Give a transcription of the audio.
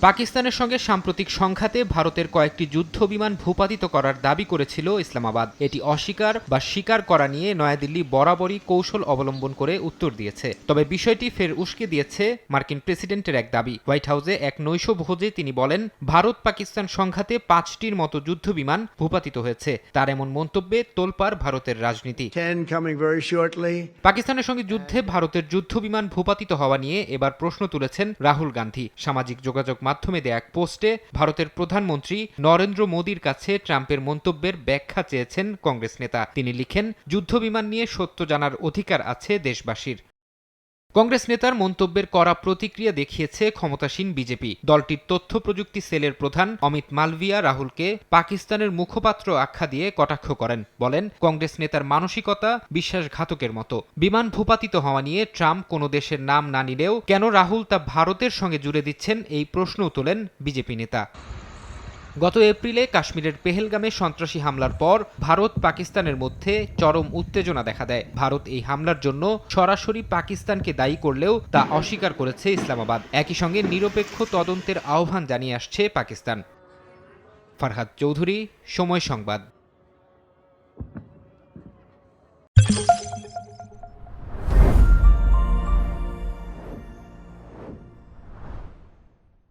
পাকিস্তানের সঙ্গে সাম্প্রতিক সংঘাতে ভারতের কয়েকটি যুদ্ধ বিমান ভূপাতিত করার দাবি করেছিল ইসলামাবাদ। এটি অস্বীকার বা স্বীকার করা নিয়ে নয়াদিল্লি বরাবরই কৌশল অবলম্বন করে উত্তর দিয়েছে। তবে বিষয়টি ফের উস্কে দিয়েছে মার্কিন প্রেসিডেন্টের এক দাবি। হোয়াইট হাউসে এক নৈশভোজে তিনি বলেন, ভারত পাকিস্তান সংঘাতে 5টির মতো যুদ্ধ বিমান ভূপাতিত হয়েছে। তার এমন মন্তব্যে তোলপাড় ভারতের রাজনীতি। পাকিস্তানের সঙ্গে যুদ্ধে ভারতের যুদ্ধ বিমান ভূপাতিত হওয়া নিয়ে এবার প্রশ্ন তুলেছেন রাহুল গান্ধী। সামাজিক যোগাযোগ মাধ্যমে দেয়া এক পোস্টে ভারতের প্রধানমন্ত্রী নরেন্দ্র মোদীর কাছে ট্রাম্পের মন্তব্যের ব্যাখ্যা চেয়েছেন কংগ্রেস নেতা। তিনি লিখেন, যুদ্ধ বিমান নিয়ে সত্য জানার অধিকার আছে দেশবাসীর। কংগ্রেস নেতার মন্তব্যের কড়া প্রতিক্রিয়া দেখিয়েছে ক্ষমতাসীন বিজেপি। দলটির তথ্য প্রযুক্তি সেলের প্রধান অমিত মালভিয়া রাহুলকে পাকিস্তানের মুখপাত্র আখ্যা দিয়ে কটাক্ষ করেন। বলেন, কংগ্রেস নেতার মানসিকতা বিশ্বাসঘাতকের মতো। বিমান ভূপাতিত হওয়া নিয়ে ট্রাম্প কোনো দেশের নাম না নিলেও কেন রাহুল তা ভারতের সঙ্গে জুড়ে দিচ্ছেন, এই প্রশ্নও তোলেন বিজেপি নেতা। গত এপ্রিলে কাশ্মীরের পেহেলগামে সন্ত্রাসী হামলার পর ভারত পাকিস্তানের মধ্যে চরম উত্তেজনা দেখা দেয়। ভারত এই হামলার জন্য সরাসরি পাকিস্তানকে দায়ী করলেও তা অস্বীকার করেছে ইসলামাবাদ। একই সঙ্গে নিরপেক্ষ তদন্তের আহ্বান জানিয়ে আসছে পাকিস্তান। ফারহাদ চৌধুরী, সময় সংবাদ।